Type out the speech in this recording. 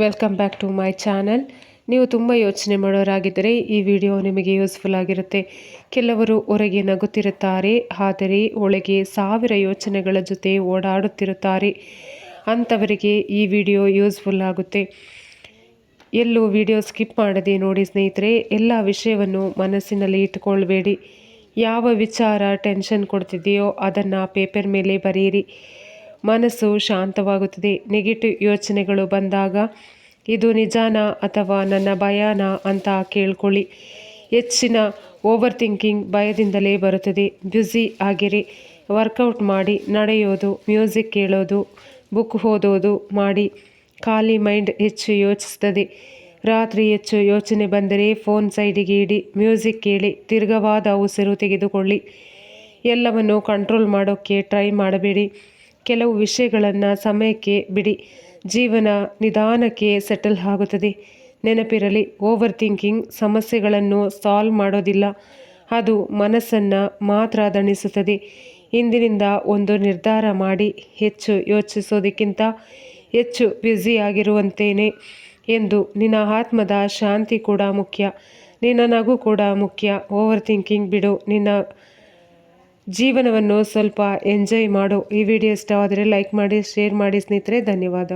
Welcome back to my channel. ನೀವು ತುಂಬ ಯೋಚನೆ ಮಾಡೋರಾಗಿದ್ದರೆ ಈ ವಿಡಿಯೋ ನಿಮಗೆ ಯೂಸ್ಫುಲ್ ಆಗಿರುತ್ತೆ. ಕೆಲವರು ಹೊರಗೆ ನಗುತ್ತಿರುತ್ತಾರೆ, ಆದರೆ ಒಳಗೆ 1000 ಯೋಚನೆಗಳ ಜೊತೆ ಓಡಾಡುತ್ತಿರುತ್ತಾರೆ. ಅಂಥವರಿಗೆ ಈ ವಿಡಿಯೋ ಯೂಸ್ಫುಲ್ ಆಗುತ್ತೆ. ಎಲ್ಲೂ ವಿಡಿಯೋ ಸ್ಕಿಪ್ ಮಾಡದೆ ನೋಡಿ ಸ್ನೇಹಿತರೆ. ಎಲ್ಲ ವಿಷಯವನ್ನು ಮನಸ್ಸಿನಲ್ಲಿ ಇಟ್ಕೊಳ್ಬೇಡಿ. ಯಾವ ವಿಚಾರ ಟೆನ್ಷನ್ ಕೊಡ್ತಿದೆಯೋ ಅದನ್ನು ಪೇಪರ್ ಮೇಲೆ ಬರೆಯಿರಿ. ಮನಸ್ಸು ಶಾಂತವಾಗುತ್ತದೆ. ನೆಗೆಟಿವ್ ಯೋಚನೆಗಳು ಬಂದಾಗ ಇದು ನಿಜಾನಾ ಅಥವಾ ನನ್ನ ಭಯನಾ ಅಂತ ಕೇಳ್ಕೊಳ್ಳಿ. ಹೆಚ್ಚಿನ ಓವರ್ ಥಿಂಕಿಂಗ್ ಭಯದಿಂದಲೇ ಬರುತ್ತದೆ. ಬ್ಯುಸಿ ಆಗಿರಿ. ವರ್ಕೌಟ್ ಮಾಡಿ, ನಡೆಯೋದು, ಮ್ಯೂಸಿಕ್ ಕೇಳೋದು, ಬುಕ್ ಓದೋದು ಮಾಡಿ. ಖಾಲಿ ಮೈಂಡ್ ಹೆಚ್ಚು ಯೋಚಿಸ್ತದೆ. ರಾತ್ರಿ ಹೆಚ್ಚು ಯೋಚನೆ ಬಂದರೆ ಫೋನ್ ಸೈಡಿಗೆ ಇಡಿ, ಮ್ಯೂಸಿಕ್ ಕೇಳಿ, ದೀರ್ಘವಾದ ಉಸಿರು ತೆಗೆದುಕೊಳ್ಳಿ. ಎಲ್ಲವನ್ನು ಕಂಟ್ರೋಲ್ ಮಾಡೋಕ್ಕೆ ಟ್ರೈ ಮಾಡಬೇಡಿ. ಕೆಲವು ವಿಷಯಗಳನ್ನು ಸಮಯಕ್ಕೆ ಬಿಡಿ. ಜೀವನ ನಿಧಾನಕ್ಕೆ ಸೆಟಲ್ ಆಗುತ್ತದೆ. ನೆನಪಿರಲಿ, ಓವರ್ ಥಿಂಕಿಂಗ್ ಸಮಸ್ಯೆಗಳನ್ನು ಸಾಲ್ವ್ ಮಾಡೋದಿಲ್ಲ, ಅದು ಮನಸ್ಸನ್ನು ಮಾತ್ರ ದಣಿಸುತ್ತದೆ. ಇಂದಿನಿಂದ ಒಂದು ನಿರ್ಧಾರ ಮಾಡಿ, ಹೆಚ್ಚು ಯೋಚಿಸೋದಕ್ಕಿಂತ ಹೆಚ್ಚು ಬ್ಯುಸಿ ಆಗಿರುವಂತೇನೆ ಎಂದು. ನಿನ್ನ ಆತ್ಮದ ಶಾಂತಿ ಕೂಡ ಮುಖ್ಯ, ನಿನ್ನ ನಗು ಕೂಡ ಮುಖ್ಯ. ಓವರ್ ಥಿಂಕಿಂಗ್ ಬಿಡು, ನಿನ್ನ ಜೀವನವನ್ನು ಸ್ವಲ್ಪ ಎಂಜಾಯ್ ಮಾಡು. ಈ ವಿಡಿಯೋ ಇಷ್ಟವಾದರೆ ಲೈಕ್ ಮಾಡಿ, ಶೇರ್ ಮಾಡಿ ಸ್ನೇಹಿತರೆ. ಧನ್ಯವಾದ.